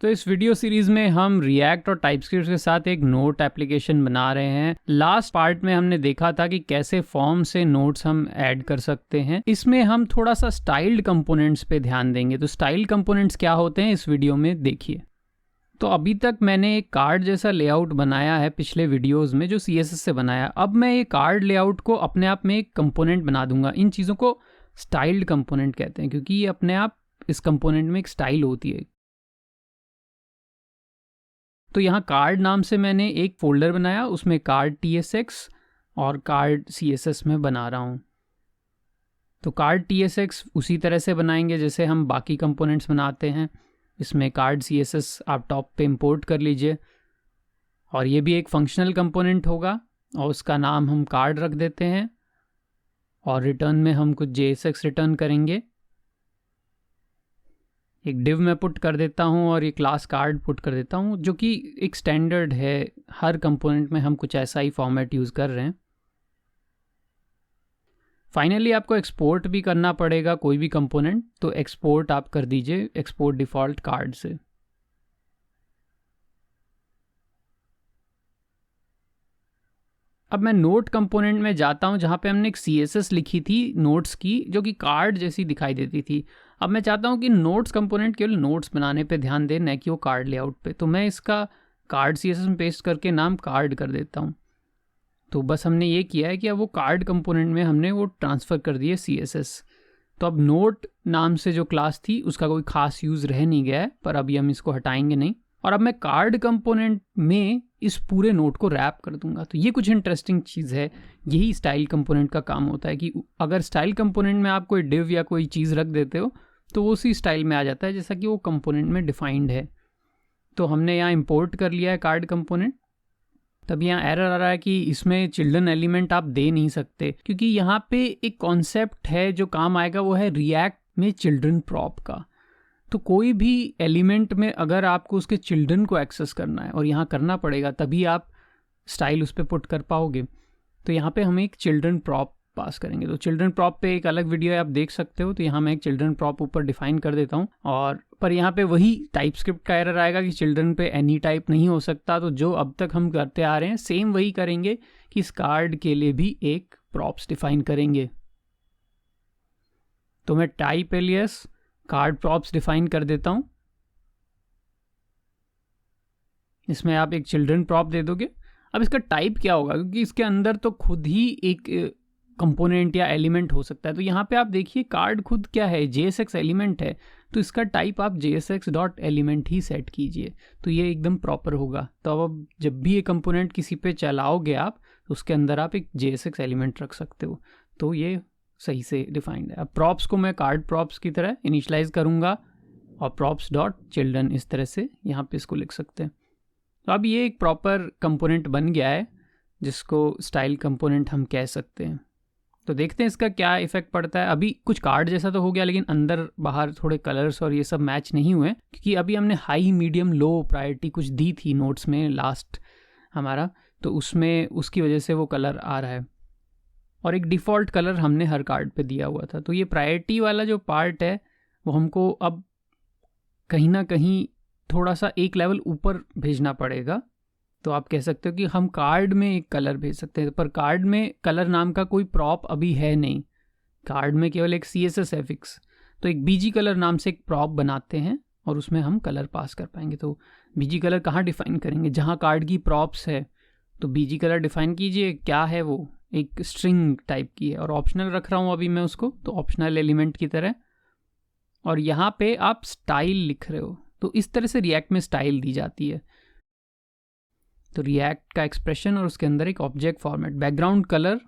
तो इस video series में हम रिएक्ट और टाइपस्क्रिप्ट के साथ एक नोट एप्लीकेशन बना रहे हैं। लास्ट पार्ट में हमने देखा था कि कैसे फॉर्म से नोट्स हम ऐड कर सकते हैं। इसमें हम थोड़ा सा स्टाइल्ड कंपोनेंट्स पे ध्यान देंगे। तो स्टाइल कंपोनेंट्स क्या होते हैं इस वीडियो में देखिए। तो अभी तक मैंने एक कार्ड जैसा लेआउट बनाया है पिछले वीडियोस में जो CSS से बनाया। अब मैं ये कार्ड लेआउट को अपने आप में एक कंपोनेंट बना दूंगा। इन चीज़ों को स्टाइल्ड कंपोनेंट कहते हैं क्योंकि ये अपने आप इस कंपोनेंट में एक स्टाइल होती है। तो यहाँ कार्ड नाम से मैंने एक फोल्डर बनाया, उसमें कार्ड TSX और कार्ड CSS में बना रहा हूँ। तो कार्ड TSX उसी तरह से बनाएंगे जैसे हम बाकी कंपोनेंट्स बनाते हैं। इसमें कार्ड CSS आप टॉप पे इंपोर्ट कर लीजिए और ये भी एक फंक्शनल कंपोनेंट होगा और उसका नाम हम कार्ड रख देते हैं और रिटर्न में हम कुछ JSX रिटर्न करेंगे। एक डिव में पुट कर देता हूँ और ये क्लास कार्ड पुट कर देता हूँ जो कि एक स्टैंडर्ड है। हर कंपोनेंट में हम कुछ ऐसा ही फॉर्मेट यूज़ कर रहे हैं। फाइनली आपको एक्सपोर्ट भी करना पड़ेगा कोई भी कंपोनेंट, तो एक्सपोर्ट आप कर दीजिए एक्सपोर्ट डिफ़ॉल्ट कार्ड से। अब मैं नोट कंपोनेंट में जाता हूं जहां पे हमने एक CSS लिखी थी नोट्स की जो कि कार्ड जैसी दिखाई देती थी। अब मैं चाहता हूं कि नोट्स कंपोनेंट केवल नोट्स बनाने पे ध्यान दे, न कि वो कार्ड लेआउट पे। तो मैं इसका कार्ड CSS में पेस्ट करके नाम कार्ड कर देता हूं। तो बस हमने ये किया है कि अब वो कार्ड कंपोनेंट में हमने वो ट्रांसफ़र कर दिए CSS। तो अब नोट नाम से जो क्लास थी उसका कोई खास यूज़ रह नहीं गया है, पर अभी हम इसको हटाएंगे नहीं। और अब मैं कार्ड कंपोनेंट में इस पूरे नोट को रैप कर दूंगा। तो ये कुछ इंटरेस्टिंग चीज़ है। यही स्टाइल कंपोनेंट का काम होता है कि अगर स्टाइल कंपोनेंट में आप कोई डिव या कोई चीज़ रख देते हो तो वो उसी स्टाइल में आ जाता है जैसा कि वो कंपोनेंट में डिफाइंड है। तो हमने यहाँ इंपोर्ट कर लिया है कार्ड कंपोनेंट। तब यहाँ एरर आ रहा है कि इसमें चिल्ड्रन एलिमेंट आप दे नहीं सकते क्योंकि यहाँ पे एक कॉन्सेप्ट है जो काम आएगा, वो है रिएक्ट में चिल्ड्रन प्रॉप का। तो कोई भी एलिमेंट में अगर आपको उसके चिल्ड्रन को एक्सेस करना है और यहाँ करना पड़ेगा तभी आप स्टाइल उस पर पुट कर पाओगे। तो यहाँ पे हम एक चिल्ड्रन प्रॉप पास करेंगे। तो चिल्ड्रन प्रॉप पे एक अलग वीडियो है, आप देख सकते हो। तो यहाँ मैं एक चिल्ड्रन प्रॉप ऊपर डिफाइन कर देता हूँ और पर यहाँ पे वही टाइपस्क्रिप्ट का एरर आएगा कि चिल्ड्रन पे एनी टाइप नहीं हो सकता। तो जो अब तक हम करते आ रहे हैं सेम वही करेंगे कि इस कार्ड के लिए भी एक प्रॉप्स डिफाइन करेंगे। तो मैं type alias card props define कर देता हूं। इसमें आप एक चिल्ड्रन प्रॉप दे दोगे। अब इसका टाइप क्या होगा क्योंकि इसके अंदर तो खुद ही एक कंपोनेंट या एलिमेंट हो सकता है। तो यहाँ पे आप देखिए कार्ड खुद क्या है, JSX एलिमेंट है। तो इसका टाइप आप JSX.element ही सेट कीजिए तो ये एकदम प्रॉपर होगा। तो अब जब भी ये कंपोनेंट किसी पे चलाओगे आप तो उसके अंदर आप एक JSX एलिमेंट रख सकते हो। तो ये सही से डिफाइंड है। अब प्रॉप्स को मैं कार्ड प्रॉप्स की तरह इनिशियलाइज करूंगा और प्रॉप्स डॉट चिल्ड्रन इस तरह से यहाँ पे इसको लिख सकते हैं। तो अब ये एक प्रॉपर कंपोनेंट बन गया है जिसको स्टाइल कंपोनेंट हम कह सकते हैं। तो देखते हैं इसका क्या इफेक्ट पड़ता है। अभी कुछ कार्ड जैसा तो हो गया लेकिन अंदर बाहर थोड़े कलर्स और ये सब मैच नहीं हुए क्योंकि अभी हमने हाई मीडियम लो प्रायोरिटी कुछ दी थी नोट्स में लास्ट हमारा, तो उसमें उसकी वजह से वो कलर आ रहा है और एक डिफ़ॉल्ट कलर हमने हर कार्ड पे दिया हुआ था। तो ये प्रायोरिटी वाला जो पार्ट है वो हमको अब कहीं ना कहीं थोड़ा सा एक लेवल ऊपर भेजना पड़ेगा। तो आप कह सकते हो कि हम कार्ड में एक कलर भेज सकते हैं, पर कार्ड में कलर नाम का कोई प्रॉप अभी है नहीं। कार्ड में केवल एक CSS है फिक्स। तो एक BG कलर नाम से एक प्रॉप बनाते हैं और उसमें हम कलर पास कर पाएंगे। तो BG कलर कहाँ डिफाइन करेंगे, जहाँ कार्ड की प्रॉप्स है। तो BG कलर डिफाइन कीजिए, क्या है वो, एक स्ट्रिंग टाइप की है और ऑप्शनल रख रहा हूँ अभी मैं उसको, तो ऑप्शनल एलिमेंट की तरह। और यहाँ पे आप स्टाइल लिख रहे हो तो इस तरह से रिएक्ट में स्टाइल दी जाती है। तो रिएक्ट का एक्सप्रेशन और उसके अंदर एक ऑब्जेक्ट फॉर्मेट, बैकग्राउंड कलर।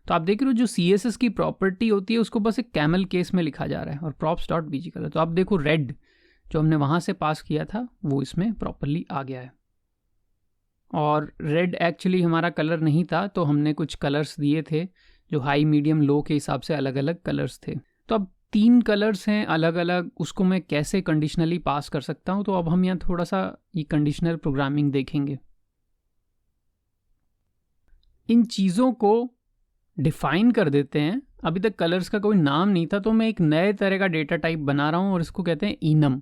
तो आप देख रहे हो जो CSS की प्रॉपर्टी होती है उसको बस एक कैमल केस में लिखा जा रहा है और प्रॉप्स डॉट BG कलर। तो आप देखो रेड जो हमने वहाँ से पास किया था वो इसमें प्रॉपरली आ गया है। और रेड एक्चुअली हमारा कलर नहीं था, तो हमने कुछ कलर्स दिए थे जो हाई मीडियम लो के हिसाब से अलग अलग कलर्स थे। तो अब 3 कलर्स हैं अलग अलग, उसको मैं कैसे कंडीशनली पास कर सकता हूँ। तो अब हम यहाँ थोड़ा सा ये कंडीशनल प्रोग्रामिंग देखेंगे। इन चीज़ों को डिफाइन कर देते हैं। अभी तक कलर्स का कोई नाम नहीं था तो मैं एक नए तरह का डेटा टाइप बना रहा हूँ और इसको कहते हैं enum।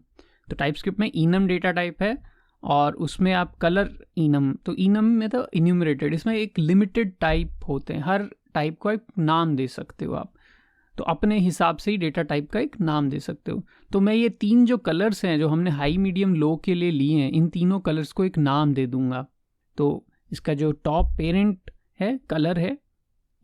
तो टाइपस्क्रिप्ट में enum डेटा टाइप है और उसमें आप कलर enum, तो enum में तो इन्यूमरेटेड, इसमें एक लिमिटेड टाइप होते हैं, हर टाइप को एक नाम दे सकते हो आप, तो अपने हिसाब से ही डेटा टाइप का एक नाम दे सकते हो। तो मैं ये 3 जो कलर्स हैं जो हमने हाई मीडियम लो के लिए लिए हैं, इन तीनों कलर्स को एक नाम दे दूंगा। तो इसका जो टॉप पेरेंट है कलर है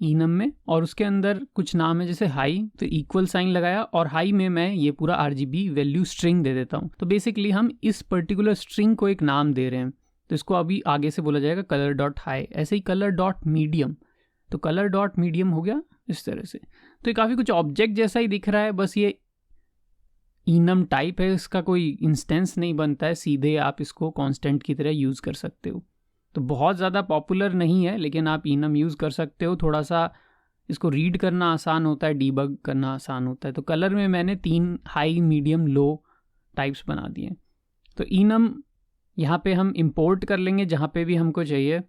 enum में, और उसके अंदर कुछ नाम है जैसे हाई, तो इक्वल साइन लगाया और हाई में मैं ये पूरा RGB वैल्यू स्ट्रिंग दे देता हूँ। तो बेसिकली हम इस पर्टिकुलर स्ट्रिंग को एक नाम दे रहे हैं, तो इसको अभी आगे से बोला जाएगा कलर डॉट हाई। ऐसे ही कलर डॉट मीडियम, तो कलर डॉट मीडियम हो गया इस तरह से। तो ये काफ़ी कुछ ऑब्जेक्ट जैसा ही दिख रहा है, बस ये enum टाइप है, इसका कोई इंस्टेंस नहीं बनता है, सीधे आप इसको कांस्टेंट की तरह यूज़ कर सकते हो। तो बहुत ज़्यादा पॉपुलर नहीं है, लेकिन आप enum यूज़ कर सकते हो। थोड़ा सा इसको रीड करना आसान होता है, डीबग करना आसान होता है। तो कलर में मैंने 3 हाई मीडियम लो टाइप्स बना दिए। तो enum यहाँ पे हम इंपोर्ट कर लेंगे जहाँ पे भी हमको चाहिए।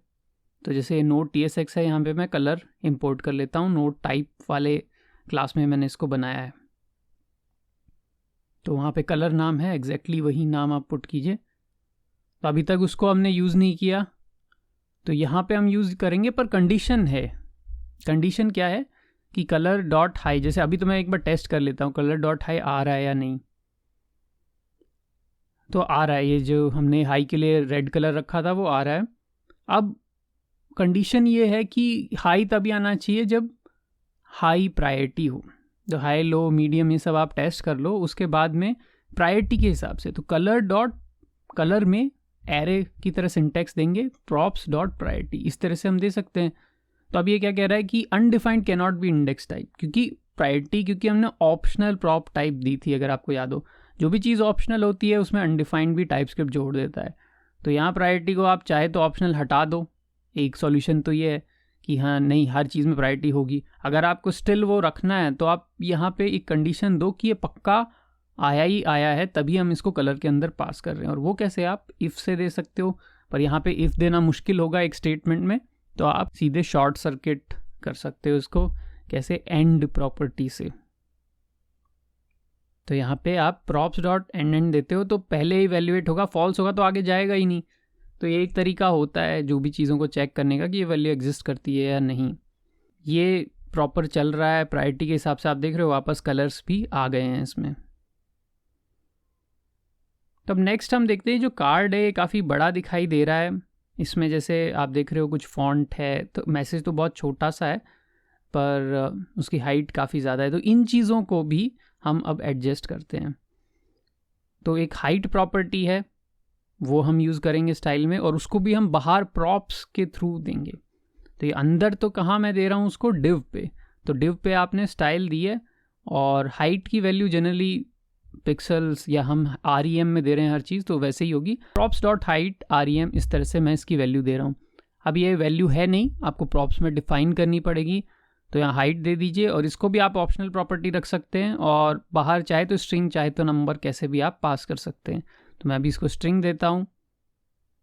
तो जैसे नोट TSX है, यहाँ पे मैं कलर इंपोर्ट कर लेता हूँ, नोट टाइप वाले क्लास में मैंने इसको बनाया है। तो वहाँ पे कलर नाम है, एग्जैक्टली वही नाम आप पुट कीजिए। तो अभी तक उसको हमने यूज़ नहीं किया, तो यहाँ पे हम यूज़ करेंगे, पर कंडीशन है। कंडीशन क्या है कि कलर डॉट हाई, जैसे अभी तो मैं एक बार टेस्ट कर लेता हूँ कलर डॉट हाई आ रहा है या नहीं। तो आ रहा है, ये जो हमने हाई के लिए रेड कलर रखा था वो आ रहा है। अब कंडीशन ये है कि हाई तभी आना चाहिए जब हाई प्रायोरिटी हो। तो हाई लो मीडियम ये सब आप टेस्ट कर लो, उसके बाद में प्रायोरिटी के हिसाब से तो कलर डॉट कलर में एरे की तरह सिंटेक्स देंगे, प्रॉप्स डॉट प्रायोरिटी, इस तरह से हम दे सकते हैं। तो अब ये क्या कह रहा है कि undefined can not be index type, क्योंकि प्रायोरिटी, क्योंकि हमने ऑप्शनल प्रॉप टाइप दी थी। अगर आपको याद हो, जो भी चीज़ ऑप्शनल होती है उसमें अनडिफाइंड भी टाइपस्क्रिप्ट जोड़ देता है। तो यहाँ प्रायोरिटी को आप चाहे तो ऑप्शनल हटा दो। एक सॉल्यूशन तो ये है कि हाँ नहीं, हर चीज़ में प्रायोरिटी होगी। अगर आपको स्टिल वो रखना है तो आप यहाँ पे एक कंडीशन दो कि ये पक्का आया ही आया है, तभी हम इसको कलर के अंदर पास कर रहे हैं। और वो कैसे, आप इफ़ से दे सकते हो, पर यहाँ पे इफ़ देना मुश्किल होगा एक स्टेटमेंट में, तो आप सीधे शॉर्ट सर्किट कर सकते हो इसको। कैसे, एंड प्रॉपर्टी से। तो यहाँ पे आप प्रॉप्स डॉट एंड देते हो तो पहले इवैल्यूएट होगा, फॉल्स होगा तो आगे जाएगा ही नहीं। तो ये एक तरीका होता है जो भी चीज़ों को चेक करने का कि ये वैल्यू एग्जिस्ट करती है या नहीं। ये प्रॉपर चल रहा है प्रायोरिटी के हिसाब से, आप देख रहे हो वापस कलर्स भी आ गए हैं इसमें। तो अब नेक्स्ट हम देखते हैं, जो कार्ड है काफ़ी बड़ा दिखाई दे रहा है। इसमें जैसे आप देख रहे हो कुछ फॉन्ट है, तो मैसेज तो बहुत छोटा सा है पर उसकी हाइट काफ़ी ज़्यादा है। तो इन चीज़ों को भी हम अब एडजस्ट करते हैं। तो एक हाइट प्रॉपर्टी है, वो हम यूज़ करेंगे स्टाइल में, और उसको भी हम बाहर प्रॉप्स के थ्रू देंगे। तो ये अंदर तो कहाँ मैं दे रहा हूँ उसको, डिव पे। तो डिव पे आपने स्टाइल दी है, और हाइट की वैल्यू जनरली पिक्सल्स या हम REM में दे रहे हैं हर चीज़, तो वैसे ही होगी प्रॉप्स डॉट हाइट REM, इस तरह से मैं इसकी वैल्यू दे रहा हूँ। अब ये वैल्यू है नहीं, आपको प्रॉप्स में डिफाइन करनी पड़ेगी। तो यहाँ हाइट दे दीजिए, और इसको भी आप ऑप्शनल प्रॉपर्टी रख सकते हैं, और बाहर चाहे तो स्ट्रिंग चाहे तो नंबर कैसे भी आप पास कर सकते हैं। तो मैं अभी इसको स्ट्रिंग देता हूँ,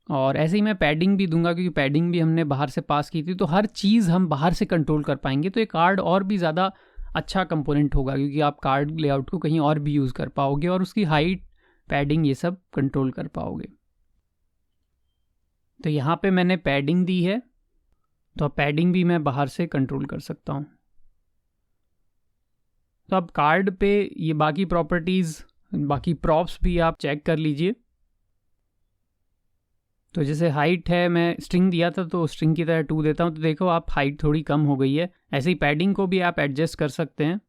और ऐसे ही मैं पैडिंग भी दूंगा क्योंकि पैडिंग भी हमने बाहर से पास की थी। तो हर चीज़ हम बाहर से कंट्रोल कर पाएंगे, तो ये कार्ड और भी ज़्यादा अच्छा कंपोनेंट होगा, क्योंकि आप कार्ड लेआउट को कहीं और भी यूज़ कर पाओगे और उसकी हाइट, पैडिंग, ये सब कंट्रोल कर पाओगे। तो यहाँ पे मैंने पैडिंग दी है, तो अब पैडिंग भी मैं बाहर से कंट्रोल कर सकता हूँ। तो अब कार्ड पे ये बाकी प्रॉपर्टीज़, बाकी प्रॉप्स भी आप चेक कर लीजिए। तो जैसे हाइट है, मैं स्ट्रिंग दिया था तो स्ट्रिंग की तरह 2 देता हूँ, तो देखो आप हाइट थोड़ी कम हो गई है। ऐसे ही पैडिंग को भी आप एडजस्ट कर सकते हैं।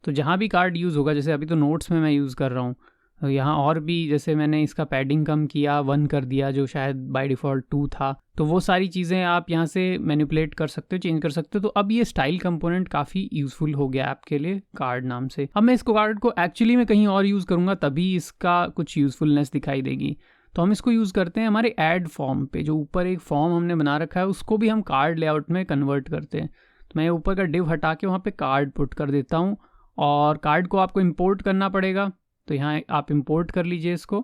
तो जहाँ भी कार्ड यूज़ होगा, जैसे अभी तो नोट्स में मैं यूज़ कर रहा हूँ, तो यहाँ और भी जैसे मैंने इसका पैडिंग कम किया, 1 कर दिया जो शायद बाय डिफ़ॉल्ट 2 था, तो वो सारी चीज़ें आप यहाँ से मैनिपुलेट कर सकते हो, चेंज कर सकते हो। तो अब ये स्टाइल कंपोनेंट काफ़ी यूज़फुल हो गया आपके लिए कार्ड नाम से। अब मैं इसको कार्ड को एक्चुअली में कहीं और यूज़ करूँगा, तभी इसका कुछ यूज़फुलनेस दिखाई देगी। तो हम इसको यूज़ करते हैं हमारे ऐड फॉर्म पे, जो ऊपर एक फॉर्म हमने बना रखा है उसको भी हम कार्ड लेआउट में कन्वर्ट करते हैं। तो मैं ऊपर का डिव हटा के वहाँ पे कार्ड पुट कर देता हूँ, और कार्ड को आपको इंपोर्ट करना पड़ेगा। तो यहाँ आप इंपोर्ट कर लीजिए इसको।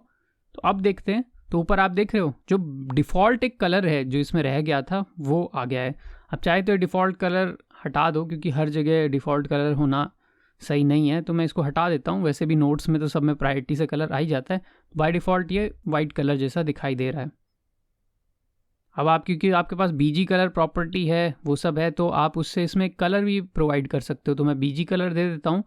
तो अब देखते हैं, तो ऊपर आप देख रहे हो जो डिफ़ॉल्ट एक कलर है जो इसमें रह गया था वो आ गया है। अब चाहे तो डिफ़ॉल्ट कलर हटा दो, क्योंकि हर जगह डिफ़ॉल्ट कलर होना सही नहीं है, तो मैं इसको हटा देता हूँ। वैसे भी नोट्स में तो सब में प्रायोरिटी से कलर आ ही जाता है। बाय डिफ़ॉल्ट ये वाइट कलर जैसा दिखाई दे रहा है। अब आप, क्योंकि आपके पास बीजी कलर प्रॉपर्टी है, वो सब है, तो आप उससे इसमें कलर भी प्रोवाइड कर सकते हो। तो मैं बीजी कलर दे देता हूँ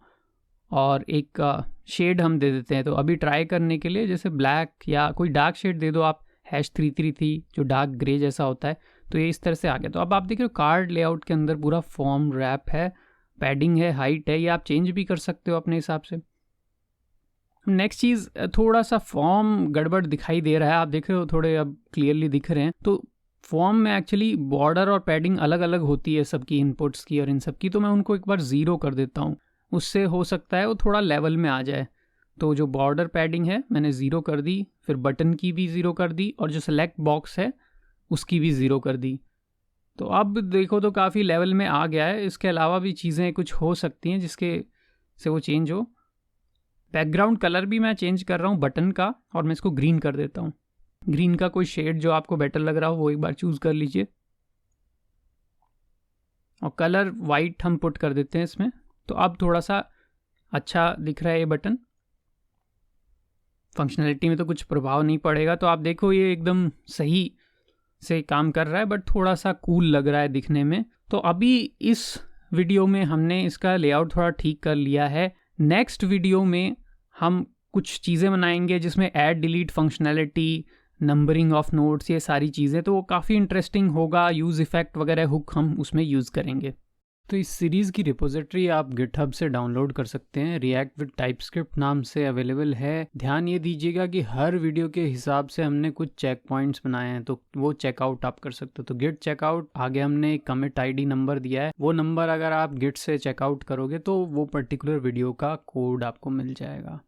और एक शेड हम दे देते हैं। तो अभी ट्राई करने के लिए जैसे ब्लैक या कोई डार्क शेड दे दो आप, #333 जो डार्क ग्रे जैसा होता है, तो ये इस तरह से आ गया। तो अब आप देख रहे हो कार्ड लेआउट के अंदर पूरा फॉर्म रैप है, पैडिंग है, हाइट है, ये आप चेंज भी कर सकते हो अपने हिसाब से। नेक्स्ट चीज़, थोड़ा सा फॉर्म गड़बड़ दिखाई दे रहा है, आप देख रहे हो थोड़े अब क्लियरली दिख रहे हैं। तो फॉर्म में एक्चुअली बॉर्डर और पैडिंग अलग अलग होती है सबकी, इनपुट्स की और इन सब की। तो मैं उनको एक बार 0 कर देता हूँ, उससे हो सकता है वो थोड़ा लेवल में आ जाए। तो जो बॉर्डर पैडिंग है मैंने 0 कर दी, फिर बटन की भी 0 कर दी, और जो सेलेक्ट बॉक्स है उसकी भी 0 कर दी। तो अब देखो तो काफ़ी लेवल में आ गया है। इसके अलावा भी चीज़ें कुछ हो सकती हैं जिसके से वो चेंज हो। बैकग्राउंड कलर भी मैं चेंज कर रहा हूँ बटन का, और मैं इसको ग्रीन कर देता हूँ। ग्रीन का कोई शेड जो आपको बेटर लग रहा हो वो एक बार चूज़ कर लीजिए, और कलर वाइट हम पुट कर देते हैं इसमें। तो अब थोड़ा सा अच्छा दिख रहा है ये बटन। फंक्शनैलिटी में तो कुछ प्रभाव नहीं पड़ेगा। तो आप देखो ये एकदम सही से काम कर रहा है, बट थोड़ा सा कूल लग रहा है दिखने में। तो अभी इस वीडियो में हमने इसका लेआउट थोड़ा ठीक कर लिया है। नेक्स्ट वीडियो में हम कुछ चीज़ें बनाएंगे जिसमें add delete functionality, numbering of notes, ये सारी चीज़ें, तो वो काफ़ी इंटरेस्टिंग होगा। यूज़ इफ़ेक्ट वगैरह हुक हम उसमें यूज़ करेंगे। तो इस सीरीज़ की रिपोजिटरी आप गिटहब से डाउनलोड कर सकते हैं, रिएक्ट विद टाइपस्क्रिप्ट नाम से अवेलेबल है। ध्यान ये दीजिएगा कि हर वीडियो के हिसाब से हमने कुछ चेक पॉइंट्स बनाए हैं, तो वो चेकआउट आप कर सकते हो। तो गिट चेकआउट, आगे हमने एक कमिट आईडी नंबर दिया है, वो नंबर अगर आप गिट से चेकआउट करोगे तो वो पर्टिकुलर वीडियो का कोड आपको मिल जाएगा।